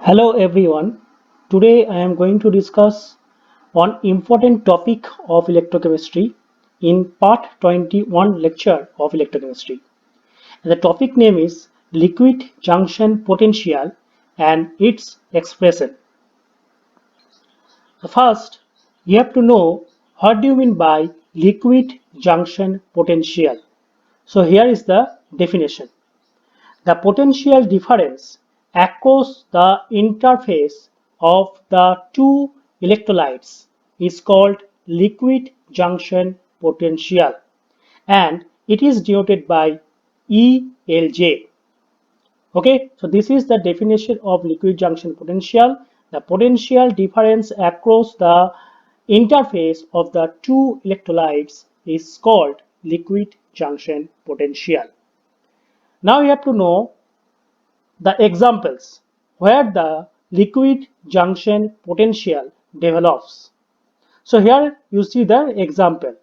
Hello everyone. Today I am going to discuss one important topic of electrochemistry in part 21 lecture of electrochemistry. The topic name is liquid junction potential and its expression. First, you have to know what do you mean by liquid junction potential. So here is the definition. The potential difference across the interface of the two electrolytes is called liquid junction potential and it is denoted by ELJ. Okay, so this is the definition of liquid junction potential. The potential difference across the interface of the two electrolytes is called liquid junction potential. Now you have to know the examples where the liquid junction potential develops. So here you see the example.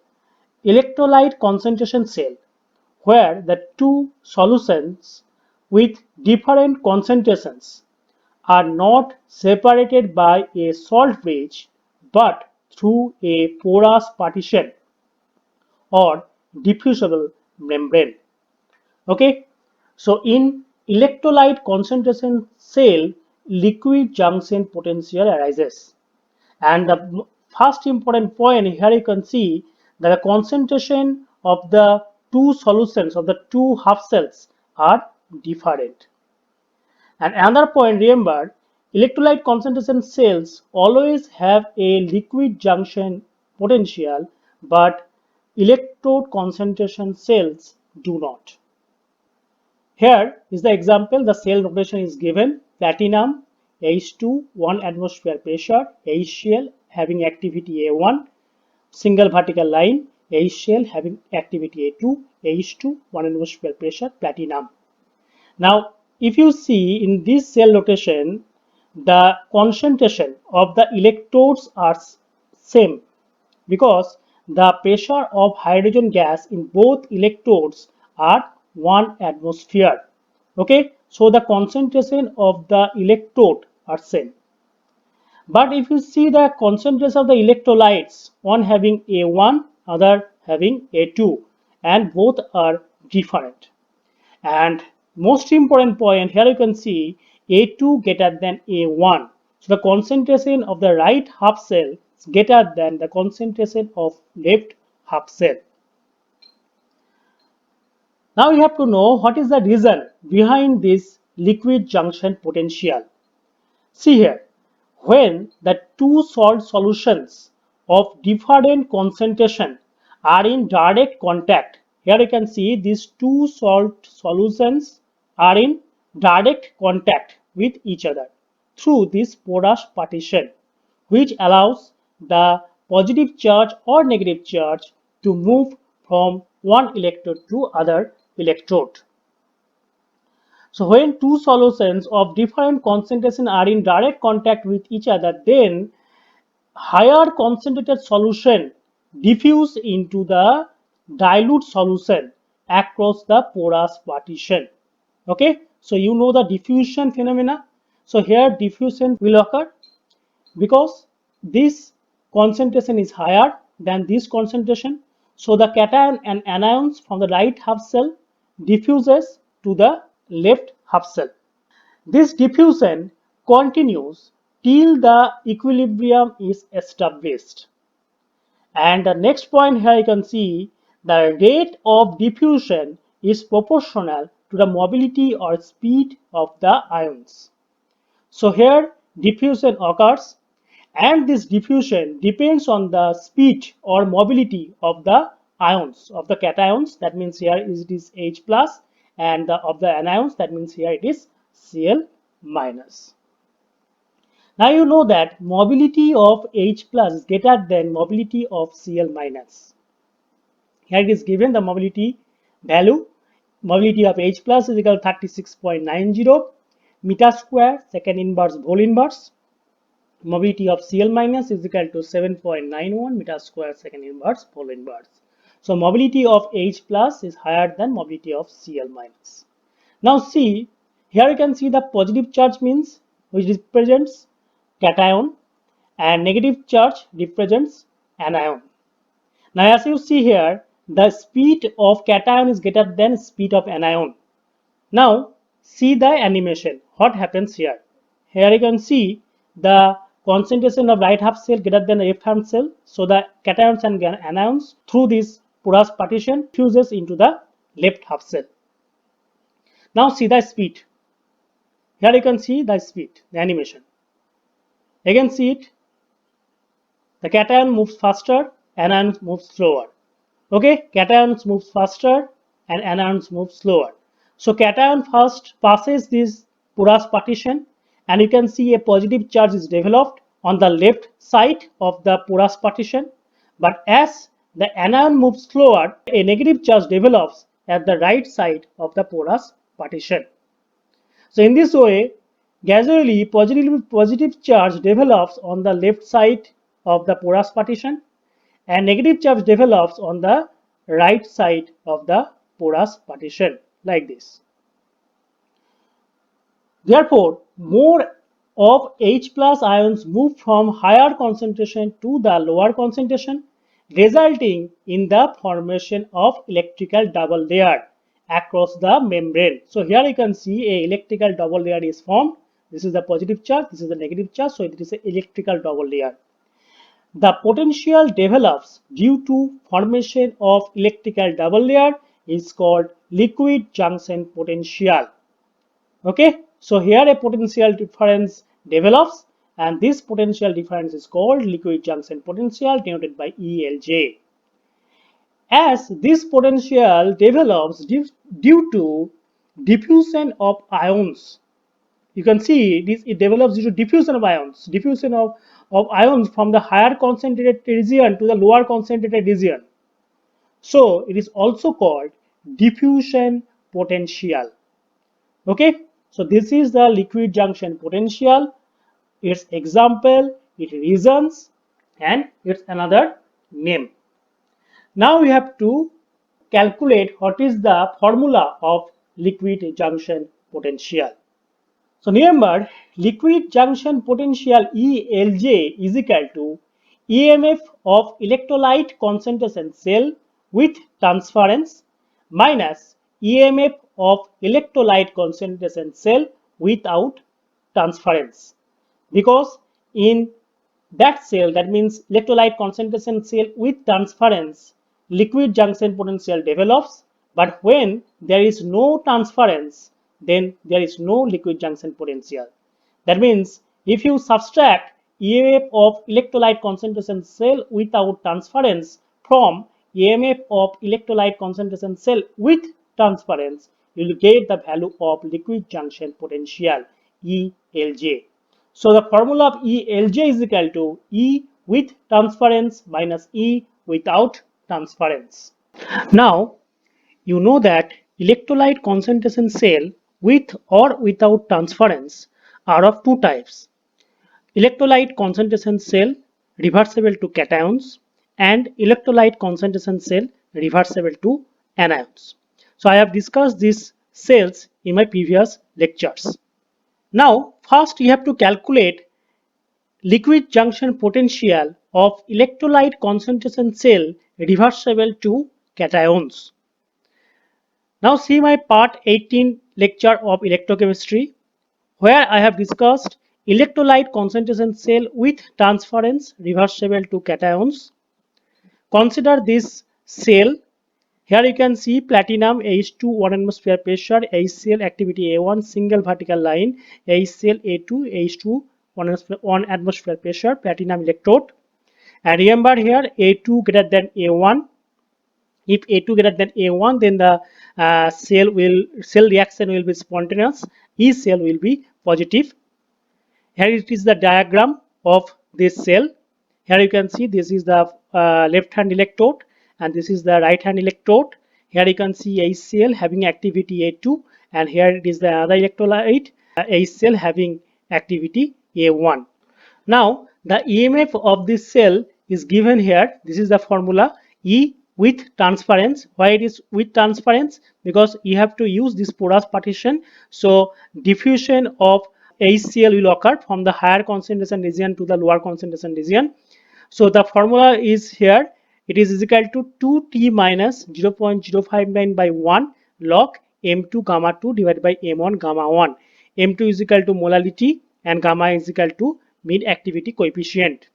Electrolyte concentration cell where the two solutions with different concentrations are not separated by a salt bridge but through a porous partition or diffusible membrane. Okay, so in electrolyte concentration cell, liquid junction potential arises. And the first important point here you can see that the concentration of the two solutions of the two half cells are different. And another point, remember, electrolyte concentration cells always have a liquid junction potential, but electrode concentration cells do not. Here is the example, the cell notation is given, platinum H2, 1 atmosphere pressure, HCl having activity A1, single vertical line, HCl having activity A2, H2, 1 atmosphere pressure, platinum. Now, if you see in this cell notation, the concentration of the electrodes are same because the pressure of hydrogen gas in both electrodes are 1 atmosphere. Okay, so the concentration of the electrode are same. But if you see the concentration of the electrolytes, one having A1, other having A2, and both are different. And most important point here you can see A2 greater than A1. So the concentration of the right half cell is greater than the concentration of left half cell. Now you have to know what is the reason behind this liquid junction potential. See here, when the two salt solutions of different concentration are in direct contact, here you can see these two salt solutions are in direct contact with each other through this porous partition, which allows the positive charge or negative charge to move from one electrode to other electrode. So when two solutions of different concentration are in direct contact with each other, then higher concentrated solution diffuse into the dilute solution across the porous partition. Okay, so you know the diffusion phenomena. So here diffusion will occur because this concentration is higher than this concentration. So the cation and anions from the right half cell diffuses to the left half cell. This diffusion continues till the equilibrium is established. And the next point here you can see the rate of diffusion is proportional to the mobility or speed of the ions. So here diffusion occurs and this diffusion depends on the speed or mobility of the ions of the cations. That means here it is H plus, and of the anions, that means here it is Cl minus. Now you know that mobility of H plus is greater than mobility of Cl minus. Here it is given the mobility value. Mobility of H plus is equal to 36.90 meter square second inverse whole inverse. Mobility of Cl minus is equal to 7.91 meter square second inverse whole inverse. So mobility of H plus is higher than mobility of Cl minus. Now see, here you can see the positive charge means which represents cation, and negative charge represents anion. Now as you see here, the speed of cation is greater than speed of anion. Now see the animation. What happens here? Here you can see the concentration of right half cell greater than left half cell. So the cations and anions through this porous partition fuses into the left half cell. Now see the speed. Here you can see the speed, the animation. Again see it. The cation moves faster, anion moves slower. Okay, cations moves faster and anions move slower. So cation first passes this porous partition, and you can see a positive charge is developed on the left side of the porous partition. But as the anion moves slower, a negative charge develops at the right side of the porous partition. So in this way, gradually positive charge develops on the left side of the porous partition, and negative charge develops on the right side of the porous partition, like this. Therefore, more of H plus ions move from higher concentration to the lower concentration, resulting in the formation of electrical double layer across the membrane. So here you can see a electrical double layer is formed. This is the positive charge, this is the negative charge, so it is an electrical double layer. The potential develops due to formation of electrical double layer is called liquid junction potential. Okay, so here a potential difference develops, and this potential difference is called liquid junction potential, denoted by ELJ. As this potential develops due to diffusion of ions, you can see this, it develops due to diffusion of ions, of ions from the higher concentrated region to the lower concentrated region. So it is also called diffusion potential. Okay, so this is the liquid junction potential, its example, its reasons, and its another name. Now we have to calculate what is the formula of liquid junction potential. So remember, liquid junction potential ELJ is equal to EMF of electrolyte concentration cell with transference minus EMF of electrolyte concentration cell without transference. Because in that cell, that means electrolyte concentration cell with transference, liquid junction potential develops, but when there is no transference, then there is no liquid junction potential. That means if you subtract EMF of electrolyte concentration cell without transference from EMF of electrolyte concentration cell with transference, you will get the value of liquid junction potential, ELJ. So the formula of ELJ is equal to E with transference minus E without transference. Now you know that electrolyte concentration cell with or without transference are of two types: electrolyte concentration cell reversible to cations and electrolyte concentration cell reversible to anions. So I have discussed these cells in my previous lectures. Now first you have to calculate liquid junction potential of electrolyte concentration cell reversible to cations. Now see my part 18 lecture of electrochemistry, where I have discussed electrolyte concentration cell with transference reversible to cations. Consider this cell. Here you can see platinum H2 1 atmosphere pressure, HCl activity A1, single vertical line, HCl A2 H2 1 atmosphere pressure, platinum electrode. And remember here A2 greater than A1. If A2 greater than A1, then the cell reaction will be spontaneous. E cell will be positive. Here it is the diagram of this cell. Here you can see this is the left hand electrode and this is the right hand electrode. Here you can see HCl having activity A2, and here it is the other electrolyte HCl having activity A1. Now the EMF of this cell is given here. This is the formula, E with transference. Why it is with transference? Because you have to use this porous partition. So diffusion of HCl will occur from the higher concentration region to the lower concentration region. So the formula is here. It is equal to 2T minus 0.059 by 1 log M2 gamma 2 divided by M1 gamma 1. M2 is equal to molality and gamma is equal to mean activity coefficient.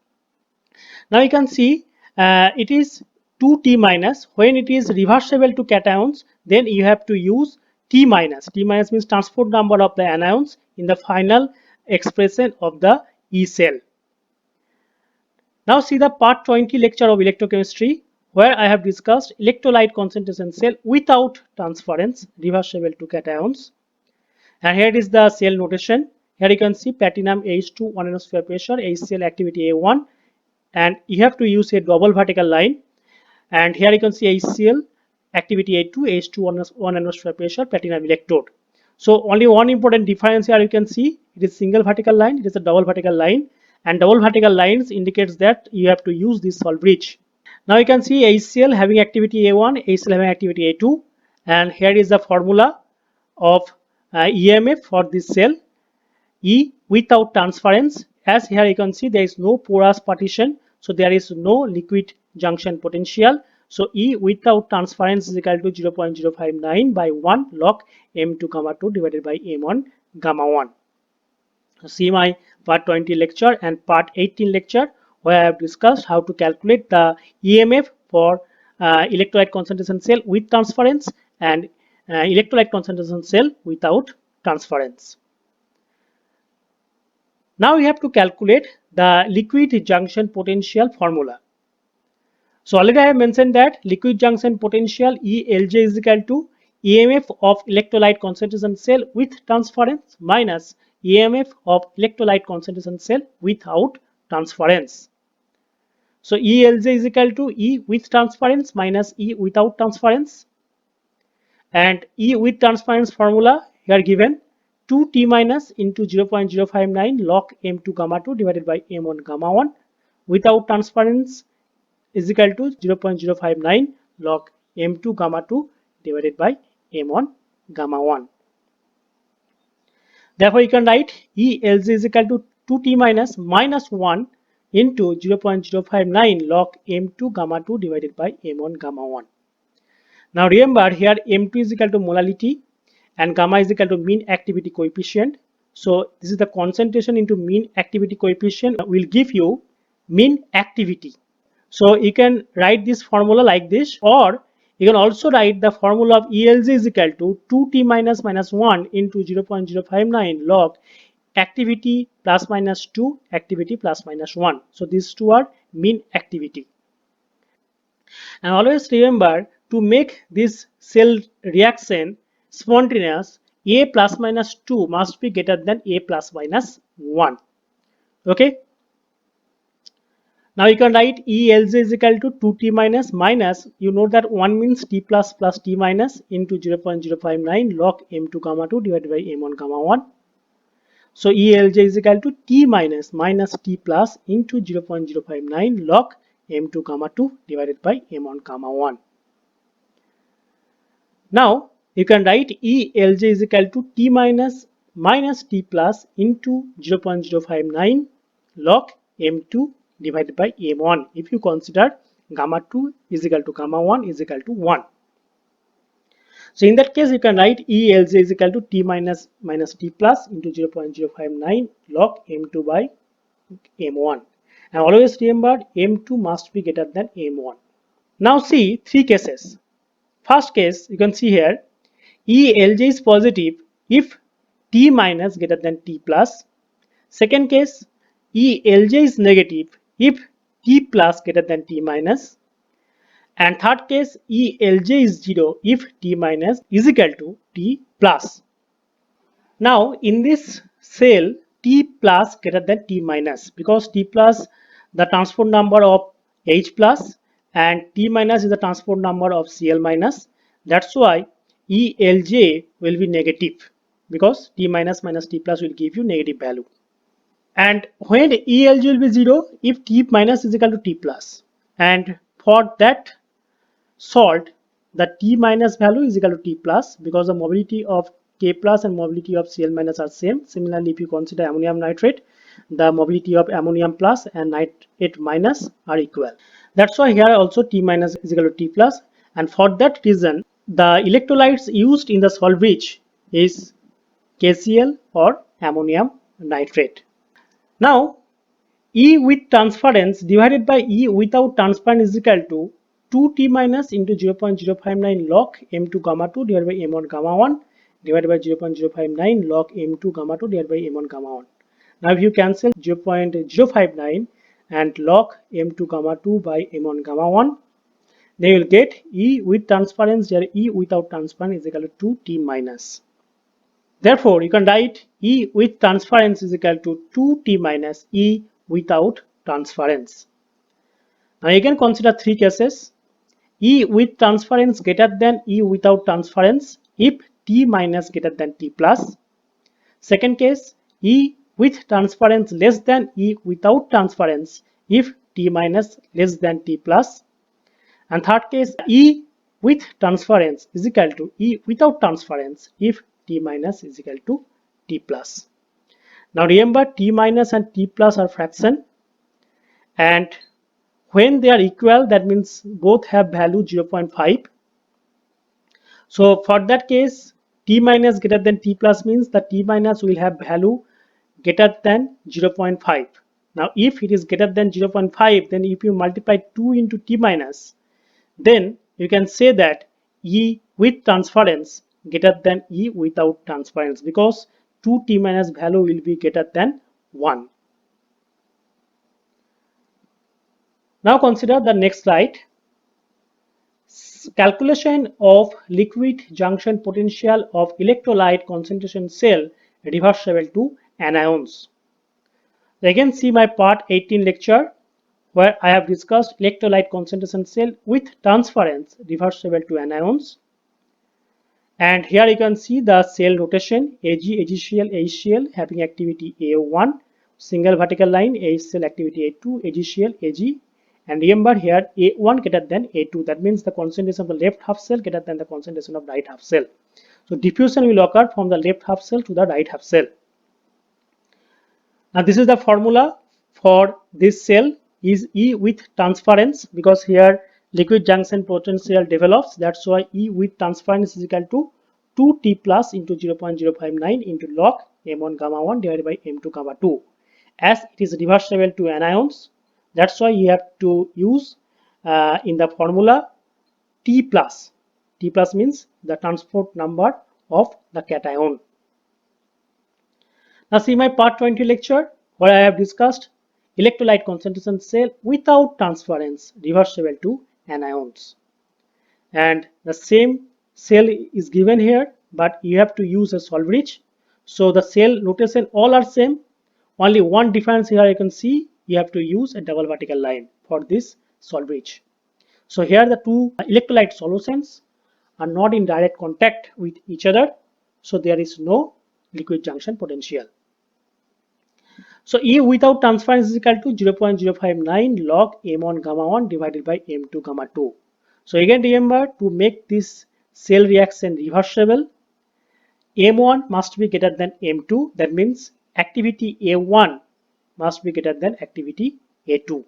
Now you can see it is 2T minus. When it is reversible to cations, then you have to use T minus. T minus means transport number of the anions in the final expression of the E cell. Now see the part 20 lecture of electrochemistry, where I have discussed electrolyte concentration cell without transference reversible to cations. And here is the cell notation. Here you can see platinum H2 1 atmosphere pressure, HCl activity A1, and you have to use a double vertical line. And here you can see HCl activity A2, H2 1 atmosphere pressure, platinum electrode. So only one important difference here you can see, it is single vertical line, it is a double vertical line, and double vertical lines indicates that you have to use this Sol bridge. Now you can see HCl having activity A1, HCl having activity A2, and here is the formula of EMF for this cell. E without transference, as here you can see there is no porous partition, so there is no liquid junction potential. So E without transference is equal to 0.059 by 1 log M2 gamma 2 divided by M1 gamma 1. See my part 20 lecture and part 18 lecture, where I have discussed how to calculate the EMF for electrolyte concentration cell with transference and electrolyte concentration cell without transference. Now we have to calculate the liquid junction potential formula. So already I have mentioned that liquid junction potential ELJ is equal to EMF of electrolyte concentration cell with transference minus EMF of electrolyte concentration cell without transference. So ELJ is equal to E with transference minus E without transference, and E with transference formula here given 2T minus into 0.059 log M2 gamma 2 divided by M1 gamma 1 without transference is equal to 0.059 log M2 gamma 2 divided by M1 gamma 1. Therefore, you can write ELZ is equal to 2T minus minus 1 into 0.059 log M2 gamma 2 divided by M1 gamma 1. Now remember here M2 is equal to molality and gamma is equal to mean activity coefficient. So this is the concentration into mean activity coefficient will give you mean activity. So you can write this formula like this, or you can also write the formula of ELZ is equal to 2T minus minus 1 into 0.059 log activity plus minus 2 activity plus minus 1. So these two are mean activity. And always remember to make this cell reaction spontaneous, A plus minus 2 must be greater than A plus minus 1. Okay. Now you can write ELZ is equal to 2T minus minus, you know that 1 means T plus plus T minus into 0.059 log M2 gamma 2 divided by M1 gamma 1. So ELJ is equal to T minus minus T plus into 0.059 log M2 gamma 2 divided by M1 gamma 1. Now you can write ELJ is equal to T minus minus T plus into 0.059 log M2 divided by M1 if you consider gamma 2 is equal to gamma 1 is equal to 1. So in that case you can write ELJ is equal to T minus minus T plus into 0.059 log M2 by M1. And always remember M2 must be greater than M1. Now see three cases. First case you can see here ELJ is positive if T minus greater than T plus. Second case ELJ is negative if T plus greater than T minus. And third case ELJ is 0 if T minus is equal to T plus. Now in this cell T plus greater than T minus, because T plus the transport number of H plus and T minus is the transport number of Cl minus. That's why ELJ will be negative, because T minus minus T plus will give you negative value. And when ELJ will be 0 if T minus is equal to T plus, and for that salt the T minus value is equal to T plus, because the mobility of K plus and mobility of Cl minus are same. Similarly, if you consider ammonium nitrate, the mobility of ammonium plus and nitrate minus are equal. That's why here also T minus is equal to T plus, and for that reason the electrolytes used in the solvage is KCl or ammonium nitrate. Now E with transference divided by E without transference is equal to 2T minus into 0.059 log M2 gamma 2 divided by M1 gamma 1 divided by 0.059 log M2 gamma 2 divided by M1 gamma 1. Now if you cancel 0.059 and log M2 gamma 2 by M1 gamma 1, then you will get E with transference, here E without transference is equal to 2T minus. Therefore, you can write E with transference is equal to 2T minus E without transference. Now you can consider three cases. E with transference greater than E without transference if T minus greater than T plus. Second case, E with transference less than E without transference if T minus less than T plus. And third case, E with transference is equal to E without transference if T minus is equal to T plus. Now remember, T minus and T plus are fraction, and when they are equal, that means both have value 0.5. So for that case, T minus greater than T plus means the T minus will have value greater than 0.5. Now if it is greater than 0.5, then if you multiply 2 into T minus, then you can say that E with transference greater than E without transference, because 2T minus value will be greater than 1. Now consider the next slide. Calculation of liquid junction potential of electrolyte concentration cell reversible to anions. Again, see my part 18 lecture where I have discussed electrolyte concentration cell with transference reversible to anions. And here you can see the cell rotation Ag, AgCl, AgCl having activity A1, single vertical line, AgCl activity A2, AgCl, Ag. And remember here A1 greater than A2, that means the concentration of the left half cell greater than the concentration of right half cell. So diffusion will occur from the left half cell to the right half cell. Now this is the formula for this cell is E with transference, because here liquid junction potential develops. That's why E with transference is equal to 2T plus into 0.059 into log M1 gamma 1 divided by M2 gamma 2. As it is reversible to anions, that's why you have to use in the formula T plus. T plus means the transport number of the cation. Now see my part 20 lecture where I have discussed electrolyte concentration cell without transference reversible to anions. And the same cell is given here, but you have to use a solvage. So the cell notation all are same. Only one difference here you can see, you have to use a double vertical line for this solvage. So here the two electrolyte solutions are not in direct contact with each other, so there is no liquid junction potential. So E without transference is equal to 0.059 log M1 gamma 1 divided by M2 gamma 2. So again remember, to make this cell reaction reversible, M1 must be greater than M2, that means activity A1 must be greater than activity A2.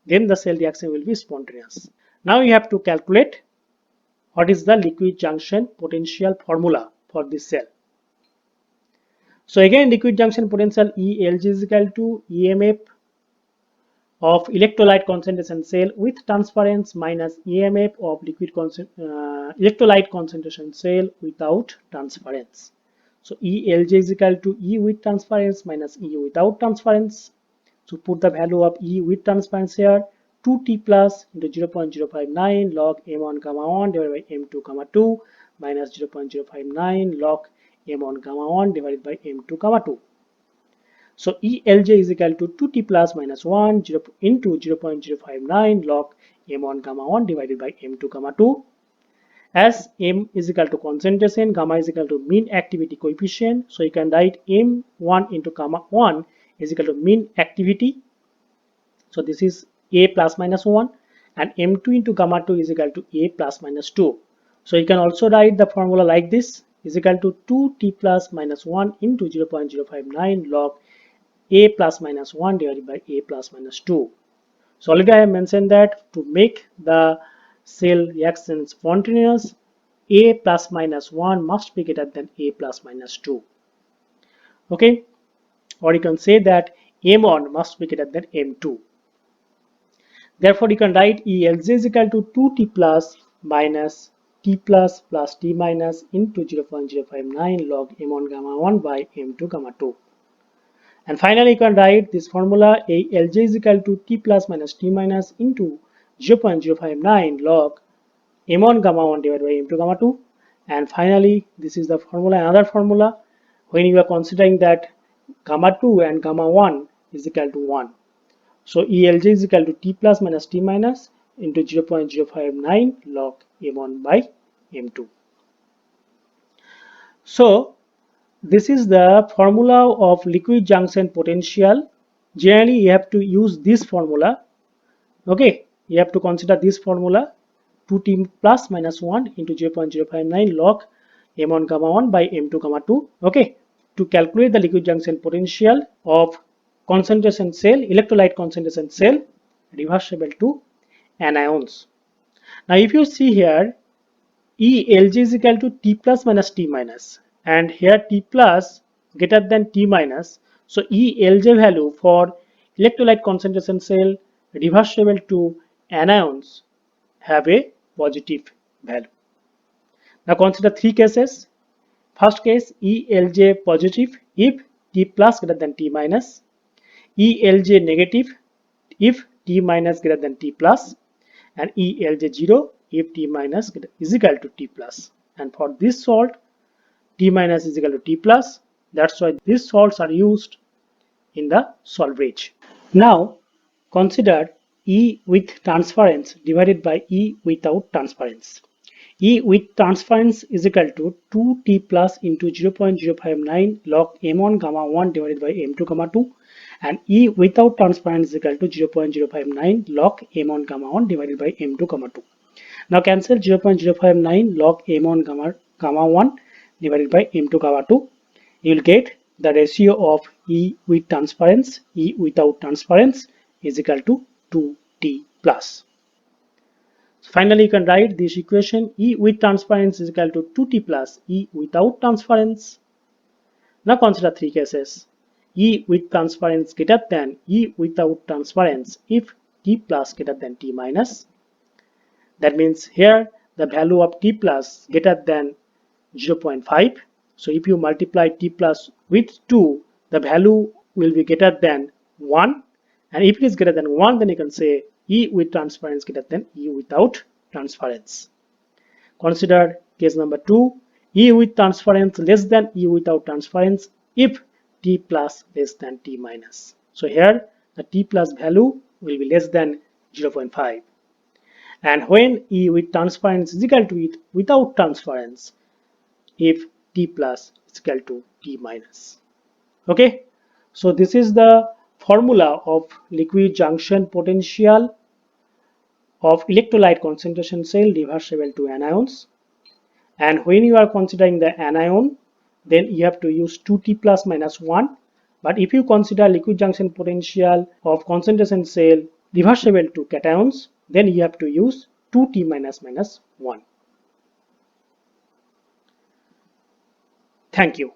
Then the cell reaction will be spontaneous. Now you have to calculate what is the liquid junction potential formula for this cell. So again, liquid junction potential ELG is equal to EMF of electrolyte concentration cell with transference minus EMF of electrolyte concentration cell without transference. So ELG is equal to E with transference minus E without transference. So put the value of E with transference here, 2T plus into 0.059 log M1 gamma 1 divided by M2 gamma 2 minus 0.059 log M1 gamma 1 divided by M2 gamma 2. So ELJ is equal to 2T plus minus 1 into 0.059 log M1 gamma 1 divided by M2 gamma 2. As M is equal to concentration, gamma is equal to mean activity coefficient. So you can write M1 into gamma 1 is equal to mean activity. So this is A plus minus 1, and M2 into gamma 2 is equal to A plus minus 2. So you can also write the formula like this. is equal to 2t plus minus 1 into 0.059 log a plus minus 1 divided by a plus minus 2. So already I have mentioned that to make the cell reaction spontaneous, a plus minus 1 must be greater than a plus minus 2. Okay, or you can say that m1 must be greater than m2. Therefore, you can write ELJ is equal to 2t plus minus t plus t minus into 0.059 log m1 gamma 1 by m2 gamma 2. And finally, you can write this formula ALJ is equal to t plus minus t minus into 0.059 log m1 gamma 1 divided by m2 gamma 2. And finally, this is the formula, another formula, when you are considering that gamma 2 and gamma 1 is equal to 1. So ELJ is equal to t plus minus t minus into 0.059 log m1 by m2. So this is the formula of liquid junction potential. Generally, you have to use this formula. Okay, you have to consider this formula 2t plus minus 1 into 0.059 log m1 gamma 1 by m2 gamma 2. Okay, to calculate the liquid junction potential of concentration cell, electrolyte concentration cell reversible to anions. Now, if you see here, ELG is equal to t plus minus t minus, and here t plus greater than t minus. So ELJ value for electrolyte concentration cell reversible to anions have a positive value. Now consider three cases. First case, ELJ positive if t plus greater than t minus, ELJ negative if t minus greater than t plus, and ELJ 0 if t minus is equal to t plus. And for this salt, t minus is equal to t plus. That's why these salts are used in the solvage. Now consider E with transference divided by E without transference. E with transference is equal to 2t plus into 0.059 log m1 gamma 1 divided by m2 gamma 2, and E without transference is equal to 0.059 log m1 gamma 1 divided by m2 gamma 2. Now cancel 0.059 log m1 gamma 1 divided by m2 gamma 2. You will get the ratio of E with transference, E without transference is equal to 2t plus. Finally, you can write this equation E with transference is equal to 2t plus E without transference. Now consider three cases. E with transference greater than E without transference if t plus greater than t minus. That means here the value of t plus greater than 0.5. So if you multiply t plus with 2, the value will be greater than 1. And if it is greater than 1, then you can say E with transference greater than E without transference. Consider case number 2, E with transference less than E without transference if t plus less than t minus. So here the t plus value will be less than 0.5. And when E with transference is equal to it without transference, if t plus is equal to t minus. Okay, so this is the formula of liquid junction potential of electrolyte concentration cell reversible to anions. And when you are considering the anion, then you have to use 2t plus minus 1. But if you consider liquid junction potential of concentration cell reversible to cations, then you have to use 2t minus minus 1. Thank you.